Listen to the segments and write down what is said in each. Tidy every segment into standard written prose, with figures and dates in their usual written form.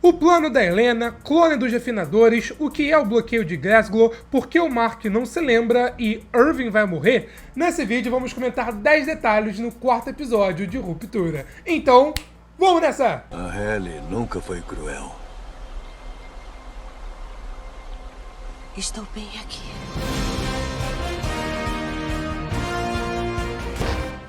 O plano da Helena, clone dos refinadores, o que é o bloqueio de Glasgow, por que o Mark não se lembra e Irving vai morrer. Nesse vídeo vamos comentar 10 detalhes no quarto episódio de Ruptura. Então, vamos nessa! A Halle nunca foi cruel. Estou bem aqui.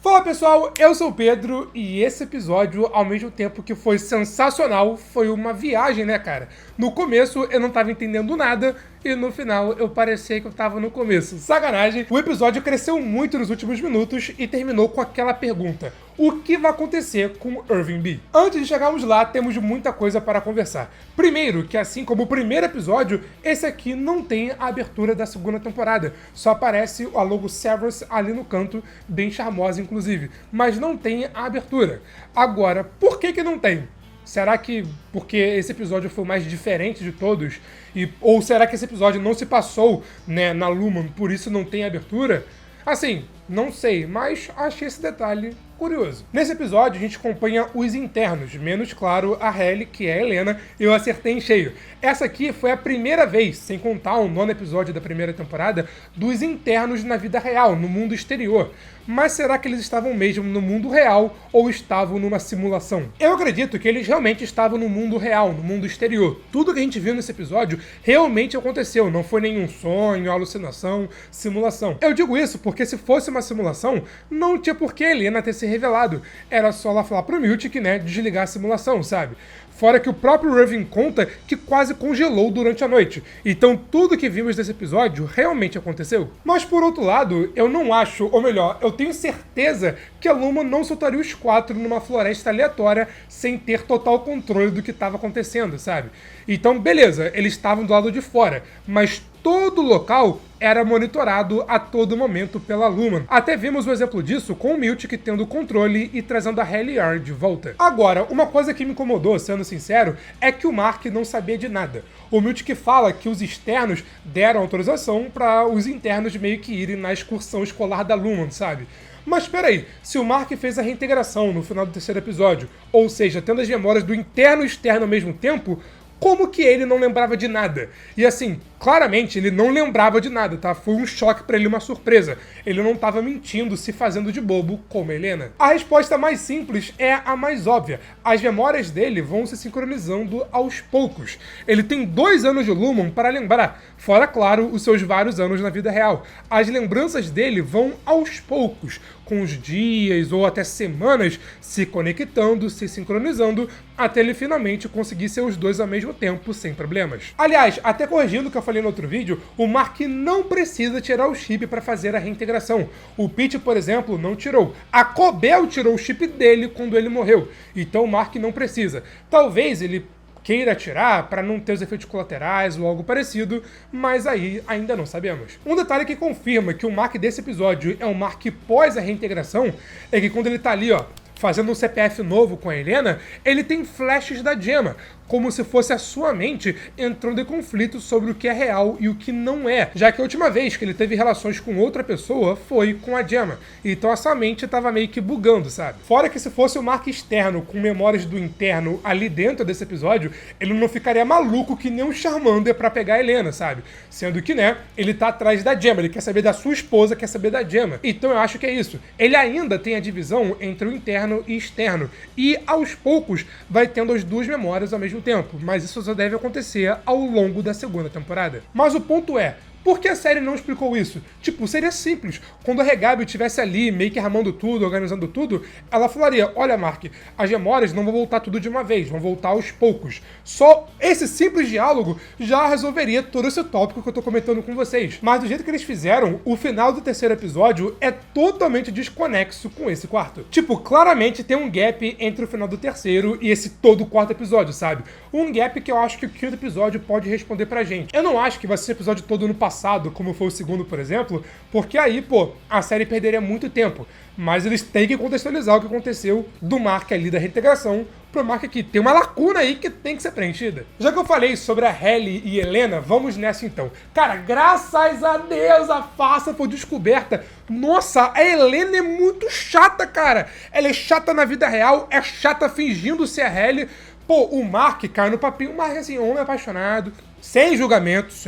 Fala pessoal, eu sou o Pedro e esse episódio, ao mesmo tempo que foi sensacional, foi uma viagem, né, cara? No começo eu não tava entendendo nada e no final eu parecia que eu tava no começo. Sacanagem! O episódio cresceu muito nos últimos minutos e terminou com aquela pergunta: o que vai acontecer com Irving B? Antes de chegarmos lá, temos muita coisa para conversar. Primeiro, que assim como o primeiro episódio, esse aqui não tem a abertura da segunda temporada. Só aparece a logo Severus ali no canto, bem charmosa inclusive, mas não tem a abertura. Agora, por que não tem? Será que porque esse episódio foi o mais diferente de todos? Ou será que esse episódio não se passou, né, na Lumon, por isso não tem abertura? Assim, não sei, mas achei esse detalhe curioso. Nesse episódio a gente acompanha os internos, menos claro a Halle, que é a Helena, e eu acertei em cheio. Essa aqui foi a primeira vez, sem contar o 9º episódio da primeira temporada, dos internos na vida real, no mundo exterior. Mas será que eles estavam mesmo no mundo real ou estavam numa simulação? Eu acredito que eles realmente estavam no mundo real, no mundo exterior. Tudo que a gente viu nesse episódio realmente aconteceu, não foi nenhum sonho, alucinação, simulação. Eu digo isso porque se fosse uma simulação, não tinha por que a Helena ter se revelado. Era só ela falar pro Miltic, né, desligar a simulação, sabe? Fora que o próprio Irving conta que quase congelou durante a noite. Então tudo que vimos nesse episódio realmente aconteceu. Mas por outro lado, eu não acho, ou melhor, eu tenho certeza que a Lumon não soltaria os 4 numa floresta aleatória sem ter total controle do que estava acontecendo, sabe? Então beleza, eles estavam do lado de fora, mas todo o local era monitorado a todo momento pela Lumon. Até vimos um exemplo disso com o Miltic tendo o controle e trazendo a Halle Yard de volta. Agora, uma coisa que me incomodou, sendo sincero, é que o Mark não sabia de nada. O Miltic fala que os externos deram autorização para os internos meio que irem na excursão escolar da Lumon, sabe? Mas peraí, se o Mark fez a reintegração no final do 3º episódio, ou seja, tendo as memórias do interno e externo ao mesmo tempo, como que ele não lembrava de nada? E assim, claramente ele não lembrava de nada, tá? Foi um choque pra ele, uma surpresa. Ele não tava mentindo, se fazendo de bobo, como a Helena. A resposta mais simples é a mais óbvia. As memórias dele vão se sincronizando aos poucos. Ele tem 2 anos de Lumon para lembrar, fora, claro, os seus vários anos na vida real. As lembranças dele vão aos poucos, com os dias ou até semanas se conectando, se sincronizando, até ele finalmente conseguir ser os 2 ao mesmo tempo, sem problemas. Aliás, até corrigindo o que eu falei no outro vídeo, o Mark não precisa tirar o chip para fazer a reintegração. O Pete, por exemplo, não tirou. A Cobel tirou o chip dele quando ele morreu. Então o Mark não precisa. Talvez ele queira tirar para não ter os efeitos colaterais ou algo parecido, mas aí ainda não sabemos. Um detalhe que confirma que o Mark desse episódio é um Mark pós a reintegração é que quando ele tá ali, ó, fazendo um CPF novo com a Helena, ele tem flashes da Gemma, como se fosse a sua mente entrando em conflito sobre o que é real e o que não é, já que a última vez que ele teve relações com outra pessoa foi com a Gemma. Então a sua mente tava meio que bugando, sabe? Fora que se fosse o Mark externo com memórias do interno ali dentro desse episódio, ele não ficaria maluco que nem um Charmander pra pegar a Helena, sabe? Sendo que, né, ele tá atrás da Gemma, ele quer saber da sua esposa, quer saber da Gemma. Então eu acho que é isso. Ele ainda tem a divisão entre o interno e externo, e aos poucos vai tendo as 2 memórias ao mesmo tempo, mas isso só deve acontecer ao longo da 2ª temporada. Mas o ponto é, por que a série não explicou isso? Tipo, seria simples. Quando a Regabio estivesse ali, meio que armando tudo, organizando tudo, ela falaria: olha, Mark, as memórias não vão voltar tudo de uma vez, vão voltar aos poucos. Só esse simples diálogo já resolveria todo esse tópico que eu tô comentando com vocês. Mas do jeito que eles fizeram, o final do 3º episódio é totalmente desconexo com esse 4º. Tipo, claramente tem um gap entre o final do 3º e esse todo o 4º episódio, sabe? Um gap que eu acho que o 5º episódio pode responder pra gente. Eu não acho que vai ser o episódio todo no passado, como foi o 2º, por exemplo, porque aí, pô, a série perderia muito tempo. Mas eles têm que contextualizar o que aconteceu do Mark ali da reintegração pro Mark aqui. Tem uma lacuna aí que tem que ser preenchida. Já que eu falei sobre a Halle e Helena, vamos nessa então. Cara, graças a Deus a farsa foi descoberta. Nossa, a Helena é muito chata, cara. Ela é chata na vida real, é chata fingindo ser a Halle. Pô, o Mark cai no papinho, o Mark assim, homem apaixonado, sem julgamentos,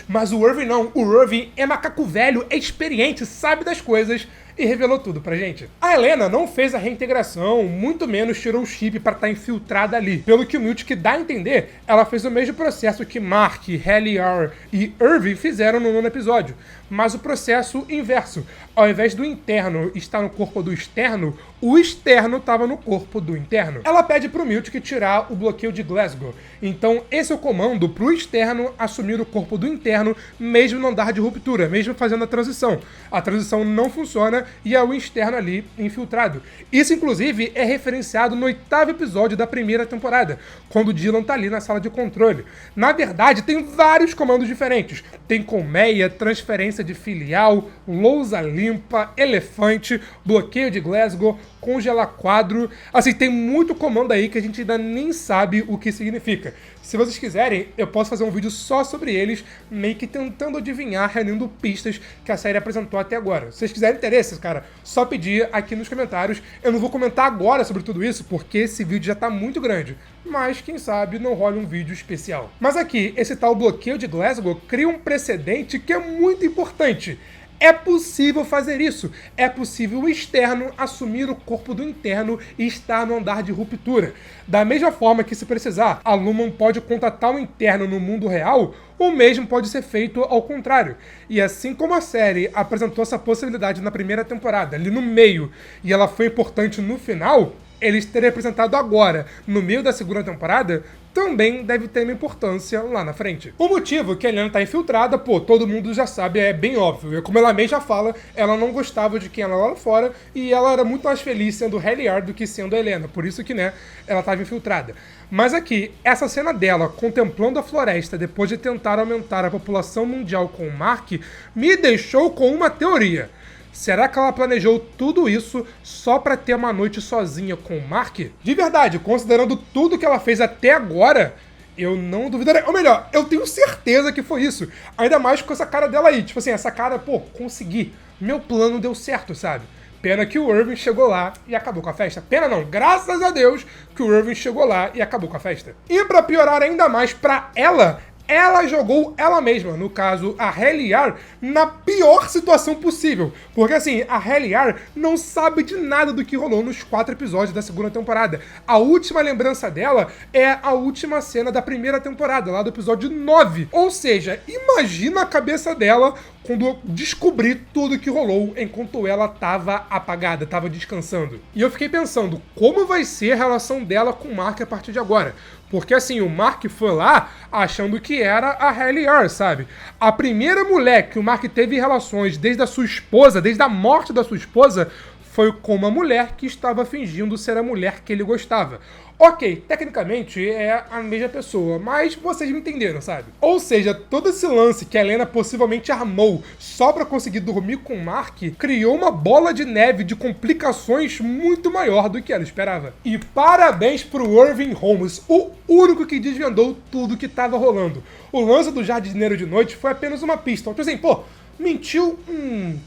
mas o Irving não. O Irving é macaco velho, é experiente, sabe das coisas e revelou tudo pra gente. A Helena não fez a reintegração, muito menos tirou o chip pra estar infiltrada ali. Pelo que o Miltic dá a entender, ela fez o mesmo processo que Mark, Heliar e Irving fizeram no 9º episódio, mas o processo inverso. Ao invés do interno estar no corpo do externo, o externo estava no corpo do interno. Ela pede pro Miltic tirar o bloqueio de Glasgow. Então esse é o comando pro externo assumir o corpo do interno, mesmo no andar de ruptura, mesmo fazendo a transição. A transição não funciona e é o externo ali infiltrado. Isso, inclusive, é referenciado no 8º episódio da 1ª temporada, quando o Dylan tá ali na sala de controle. Na verdade, tem vários comandos diferentes. Tem colmeia, transferência de filial, lousa limpa, elefante, bloqueio de Glasgow, congelar quadro. Assim, tem muito comando aí que a gente ainda nem sabe o que significa. Se vocês quiserem, eu posso fazer um vídeo só sobre eles, meio que tentando adivinhar, reunindo pistas que a série apresentou até agora. Se vocês quiserem interesse, cara, só pedir aqui nos comentários. Eu não vou comentar agora sobre tudo isso, porque esse vídeo já tá muito grande. Mas, quem sabe, não rola um vídeo especial. Mas aqui, esse tal bloqueio de Glasgow cria um precedente que é muito importante. É possível fazer isso. É possível o externo assumir o corpo do interno e estar no andar de ruptura. Da mesma forma que, se precisar, a Lumon pode contatar o interno no mundo real, o mesmo pode ser feito ao contrário. E assim como a série apresentou essa possibilidade na 1ª temporada, ali no meio, e ela foi importante no final, eles terem apresentado agora, no meio da 2ª temporada, também deve ter uma importância lá na frente. O motivo que a Helena tá infiltrada, pô, todo mundo já sabe, é bem óbvio. E como ela mesma fala, ela não gostava de quem ela era lá fora e ela era muito mais feliz sendo Heliar do que sendo a Helena. Por isso que, né, ela tava infiltrada. Mas aqui, essa cena dela contemplando a floresta depois de tentar aumentar a população mundial com o Mark, me deixou com uma teoria. Será que ela planejou tudo isso só pra ter uma noite sozinha com o Mark? De verdade, considerando tudo que ela fez até agora, eu não duvidaria. Ou melhor, eu tenho certeza que foi isso. Ainda mais com essa cara dela aí. Tipo assim, essa cara, pô, consegui. Meu plano deu certo, sabe? Pena que o Irving chegou lá e acabou com a festa. Pena não, graças a Deus que o Irving chegou lá e acabou com a festa. E pra piorar ainda mais pra ela jogou ela mesma, no caso, a Heliar, na pior situação possível. Porque assim, a Heliar não sabe de nada do que rolou nos 4 episódios da 2ª temporada. A última lembrança dela é a última cena da 1ª temporada, lá do episódio 9. Ou seja, imagina a cabeça dela quando descobri tudo que rolou enquanto ela tava apagada, tava descansando. E eu fiquei pensando, como vai ser a relação dela com o Mark a partir de agora? Porque assim, o Mark foi lá achando que era a Heliar, sabe? A primeira mulher que o Mark teve relações desde a sua esposa, desde a morte da sua esposa, foi com uma mulher que estava fingindo ser a mulher que ele gostava. Ok, tecnicamente é a mesma pessoa, mas vocês me entenderam, sabe? Ou seja, todo esse lance que a Helena possivelmente armou só pra conseguir dormir com o Mark, criou uma bola de neve de complicações muito maior do que ela esperava. E parabéns pro Irving Holmes, o único que desvendou tudo que tava rolando. O lance do jardineiro de noite foi apenas uma pista. Tipo assim, pô, mentiu?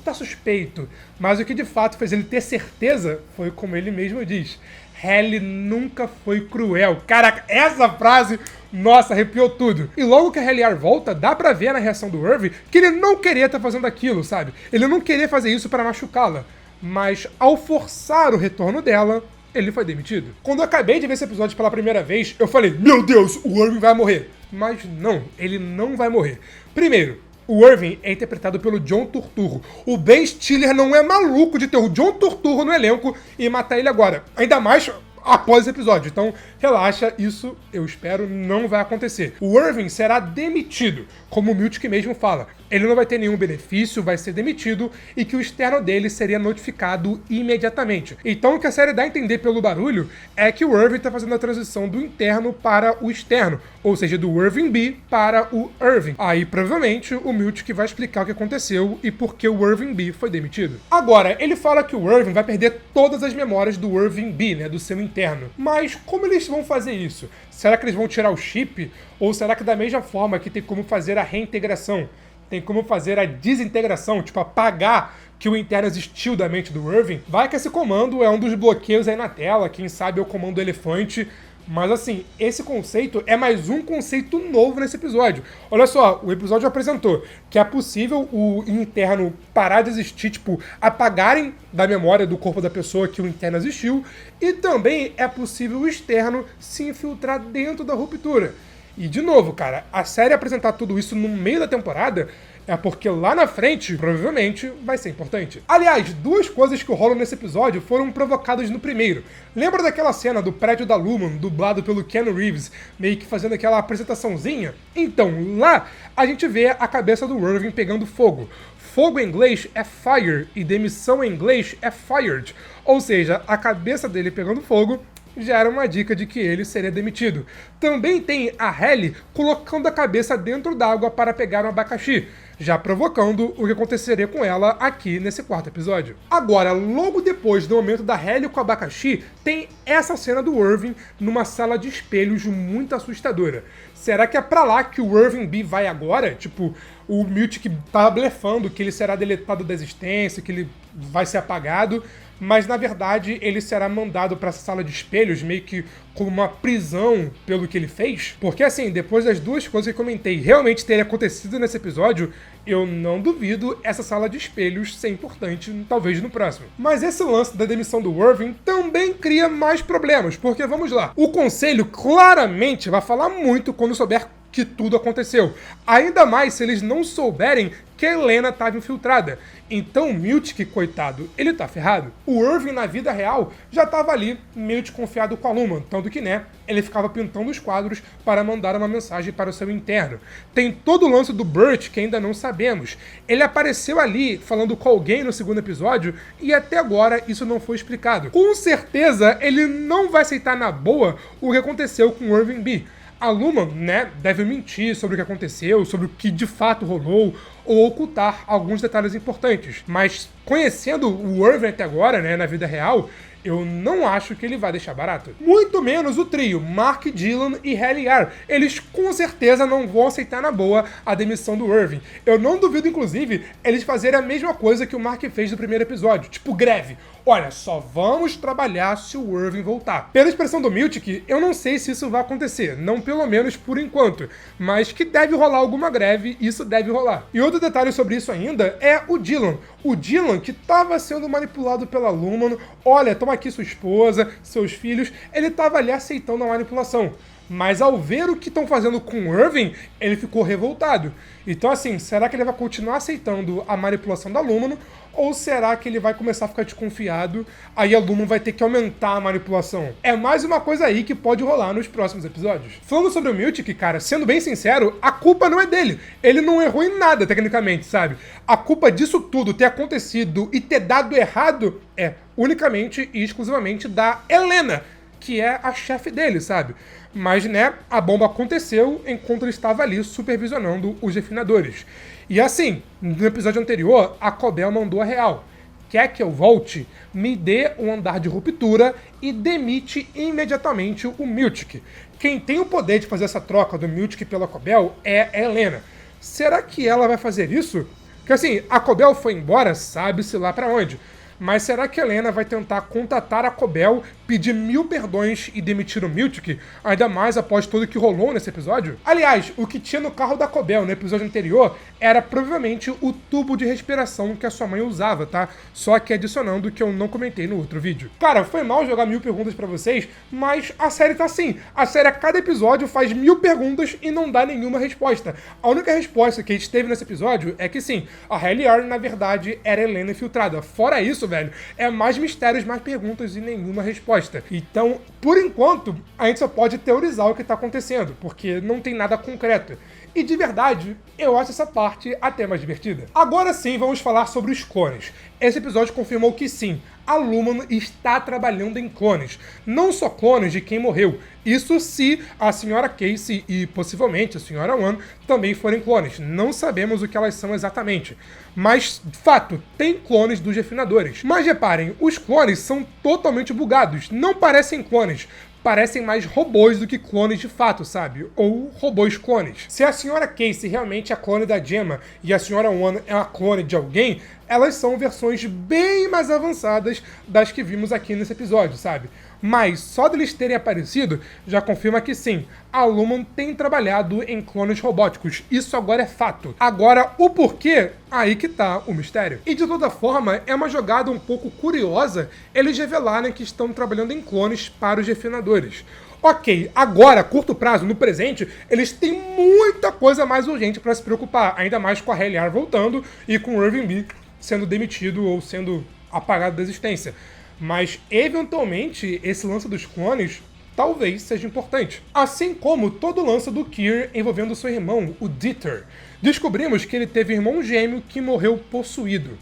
Tá suspeito. Mas o que de fato fez ele ter certeza foi como ele mesmo diz. Ellie nunca foi cruel. Caraca, essa frase, nossa, arrepiou tudo. E logo que a Heliar volta, dá pra ver na reação do Irving que ele não queria estar fazendo aquilo, sabe? Ele não queria fazer isso para machucá-la. Mas ao forçar o retorno dela, ele foi demitido. Quando eu acabei de ver esse episódio pela primeira vez, eu falei, meu Deus, o Irving vai morrer. Mas não, ele não vai morrer. Primeiro, o Irving é interpretado pelo John Turturro. O Ben Stiller não é maluco de ter o John Turturro no elenco e matar ele agora. Ainda mais após esse episódio. Então, relaxa, isso, eu espero, não vai acontecer. O Irving será demitido, como o Miltic mesmo fala. Ele não vai ter nenhum benefício, vai ser demitido, e que o externo dele seria notificado imediatamente. Então, o que a série dá a entender pelo barulho é que o Irving tá fazendo a transição do interno para o externo, ou seja, do Irving B para o Irving. Aí, provavelmente, o Miltic vai explicar o que aconteceu e por que o Irving B foi demitido. Agora, ele fala que o Irving vai perder todas as memórias do Irving B, né, do seu interno. Mas como eles vão fazer isso? Será que eles vão tirar o chip? Ou será que da mesma forma que tem como fazer a reintegração, tem como fazer a desintegração, tipo apagar que o interno existiu da mente do Irving? Vai que esse comando é um dos bloqueios aí na tela, quem sabe é o comando elefante, Mas assim, esse conceito é mais um conceito novo nesse episódio. Olha só, o episódio apresentou que é possível o interno parar de existir, tipo, apagarem da memória do corpo da pessoa que o interno existiu, e também é possível o externo se infiltrar dentro da ruptura. E de novo, cara, a série apresentar tudo isso no meio da temporada é porque lá na frente, provavelmente, vai ser importante. Aliás, duas coisas que rolam nesse episódio foram provocadas no primeiro. Lembra daquela cena do prédio da Lumon, dublado pelo Keanu Reeves, meio que fazendo aquela apresentaçãozinha? Então, lá, a gente vê a cabeça do Irving pegando fogo. Fogo em inglês é fire e demissão em inglês é fired. Ou seja, a cabeça dele pegando fogo já era uma dica de que ele seria demitido. Também tem a Halle colocando a cabeça dentro d'água para pegar um abacaxi, já provocando o que aconteceria com ela aqui nesse quarto episódio. Agora, logo depois do momento da Halle com o abacaxi, tem essa cena do Irving numa sala de espelhos muito assustadora. Será que é pra lá que o Irving B vai agora? Tipo, o Miltic tava blefando que ele será deletado da existência, que ele vai ser apagado, mas na verdade ele será mandado para essa sala de espelhos meio que como uma prisão pelo que ele fez? Porque assim, depois das duas coisas que eu comentei realmente terem acontecido nesse episódio, eu não duvido essa sala de espelhos ser importante, talvez no próximo. Mas esse lance da demissão do Irving também cria mais problemas, porque vamos lá, o conselho claramente vai falar muito quando souber que tudo aconteceu. Ainda mais se eles não souberem que a Helena estava infiltrada. Então o Miltic, coitado, ele tá ferrado. O Irving, na vida real, já tava ali meio desconfiado com a Lumon, tanto que, né, ele ficava pintando os quadros para mandar uma mensagem para o seu interno. Tem todo o lance do Burt que ainda não sabemos. Ele apareceu ali falando com alguém no segundo episódio e até agora isso não foi explicado. Com certeza ele não vai aceitar na boa o que aconteceu com o Irving B. A Lumon, né, deve mentir sobre o que aconteceu, sobre o que de fato rolou, ou ocultar alguns detalhes importantes. Mas conhecendo o Irving até agora, né, na vida real, eu não acho que ele vai deixar barato. Muito menos o trio, Mark Dillon e Halle Yarr. Eles com certeza não vão aceitar na boa a demissão do Irving. Eu não duvido, inclusive, eles fazerem a mesma coisa que o Mark fez no primeiro episódio, tipo greve. Olha, só vamos trabalhar se o Irving voltar. Pela expressão do Miltic, eu não sei se isso vai acontecer, não pelo menos por enquanto, mas que deve rolar alguma greve, isso deve rolar. E outro detalhe sobre isso ainda é o Dillon. O Dillon, que estava sendo manipulado pela Lumon, olha, toma aqui sua esposa, seus filhos, ele estava ali aceitando a manipulação. Mas ao ver o que estão fazendo com o Irving, ele ficou revoltado. Então assim, será que ele vai continuar aceitando a manipulação da Lumon? Ou será que ele vai começar a ficar desconfiado, aí a Lumon vai ter que aumentar a manipulação? É mais uma coisa aí que pode rolar nos próximos episódios. Falando sobre o Miltic, cara, sendo bem sincero, a culpa não é dele. Ele não errou em nada, tecnicamente, sabe? A culpa disso tudo ter acontecido e ter dado errado é unicamente e exclusivamente da Helena, que é a chefe dele, sabe? Mas, né, a bomba aconteceu enquanto ele estava ali supervisionando os refinadores. E assim, no episódio anterior, a Cobell mandou a real. Quer que eu volte? Me dê um andar de ruptura e demite imediatamente o Miltic. Quem tem o poder de fazer essa troca do Miltic pela Cobell é a Helena. Será que ela vai fazer isso? Porque assim, a Cobell foi embora, sabe-se lá pra onde. Mas será que a Helena vai tentar contatar a Cobell, pedir 1000 perdões e demitir o Miltic, ainda mais após tudo que rolou nesse episódio? Aliás, o que tinha no carro da Cobell no episódio anterior era provavelmente o tubo de respiração que a sua mãe usava, tá? Só que adicionando o que eu não comentei no outro vídeo. Cara, foi mal jogar 1000 perguntas pra vocês, mas a série tá assim. A série a cada episódio faz 1000 perguntas e não dá nenhuma resposta. A única resposta que a gente teve nesse episódio é que sim, a Halle Yarr, na verdade, era Helena infiltrada. Fora isso, velho, é mais mistérios, mais perguntas e nenhuma resposta. Então, por enquanto, a gente só pode teorizar o que tá acontecendo, porque não tem nada concreto. E de verdade, eu acho essa parte até mais divertida. Agora sim, vamos falar sobre os clones. Esse episódio confirmou que sim, a Lumon está trabalhando em clones. Não só clones de quem morreu. Isso se a senhora Casey e possivelmente a senhora One também forem clones. Não sabemos o que elas são exatamente. Mas, de fato, tem clones dos refinadores. Mas reparem, os clones são totalmente bugados. Não parecem clones. Parecem mais robôs do que clones de fato, sabe? Ou robôs clones. Se a senhora Casey realmente é a clone da Gemma e a senhora One é a clone de alguém, elas são versões bem mais avançadas das que vimos aqui nesse episódio, sabe? Mas só deles terem aparecido já confirma que sim, a Lumon tem trabalhado em clones robóticos. Isso agora é fato. Agora, o porquê, aí que tá o mistério. E de toda forma, é uma jogada um pouco curiosa eles revelarem que estão trabalhando em clones para os refinadores. Ok, agora, a curto prazo, no presente, eles têm muita coisa mais urgente para se preocupar, ainda mais com a Heliar voltando e com o Irving B sendo demitido ou sendo apagado da existência. Mas, eventualmente, esse lance dos clones talvez seja importante. Assim como todo o lance do Keir envolvendo seu irmão, o Dieter. Descobrimos que ele teve um irmão gêmeo que morreu possuído.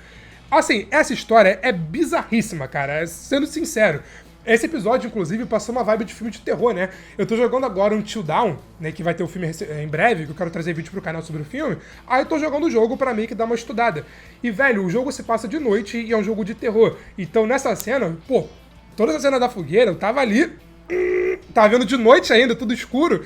Assim, essa história é bizarríssima, cara, sendo sincero. Esse episódio, inclusive, passou uma vibe de filme de terror, né? Eu tô jogando agora Until Dawn, né? Que vai ter o filme em breve, que eu quero trazer vídeo pro canal sobre o filme. Aí eu tô jogando o jogo pra meio que dar uma estudada. E, velho, o jogo se passa de noite e é um jogo de terror. Então, nessa cena, pô, toda essa cena da fogueira, eu tava ali, tava vendo de noite ainda, tudo escuro.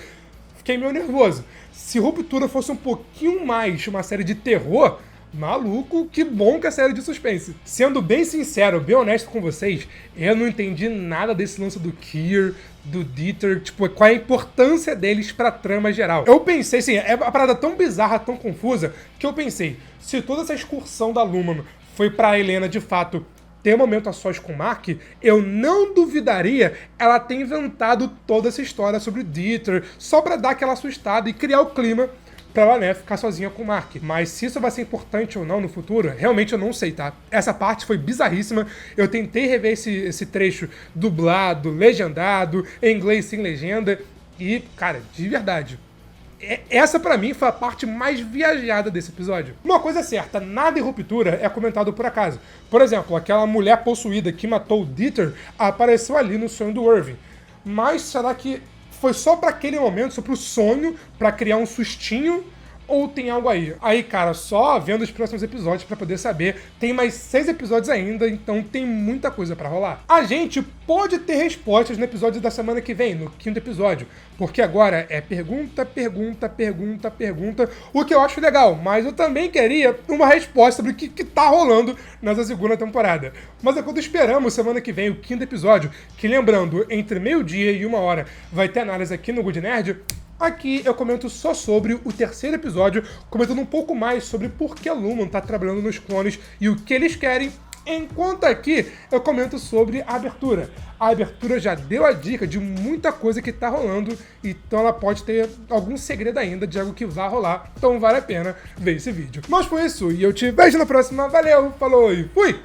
Fiquei meio nervoso. Se Ruptura fosse um pouquinho mais uma série de terror, maluco, que bom que é série de suspense. Sendo bem sincero, bem honesto com vocês, eu não entendi nada desse lance do Keir, do Dieter, tipo, qual é a importância deles pra trama geral. Eu pensei, assim, é uma parada tão bizarra, tão confusa, que eu pensei, se toda essa excursão da Lumon foi pra Helena, de fato, ter um momento a sós com o Mark, eu não duvidaria ela ter inventado toda essa história sobre o Dieter, só pra dar aquela assustada e criar o clima pra ela, né, ficar sozinha com o Mark. Mas se isso vai ser importante ou não no futuro, realmente eu não sei, tá? Essa parte foi bizarríssima. Eu tentei rever esse trecho dublado, legendado, em inglês sem legenda. E, cara, de verdade, essa pra mim foi a parte mais viajada desse episódio. Uma coisa é certa, nada em Ruptura é comentado por acaso. Por exemplo, aquela mulher possuída que matou o Dieter apareceu ali no sonho do Irving. Mas será que foi só pra aquele momento, só pro sonho, pra criar um sustinho? Ou tem algo aí? Aí, cara, só vendo os próximos episódios pra poder saber. Tem mais 6 episódios ainda, então tem muita coisa pra rolar. A gente pode ter respostas no episódio da semana que vem, no 5º episódio. Porque agora é pergunta, pergunta, pergunta, pergunta. O que eu acho legal, mas eu também queria uma resposta sobre o que tá rolando nessa segunda temporada. Mas enquanto esperamos semana que vem o 5º episódio, que lembrando, entre meio-dia e 1h vai ter análise aqui no Good Nerd. Aqui eu comento só sobre o 3º episódio, comentando um pouco mais sobre por que a Lumon tá trabalhando nos clones e o que eles querem, enquanto aqui eu comento sobre a abertura. A abertura já deu a dica de muita coisa que tá rolando, então ela pode ter algum segredo ainda de algo que vai rolar, então vale a pena ver esse vídeo. Mas foi isso, e eu te vejo na próxima, valeu, falou e fui!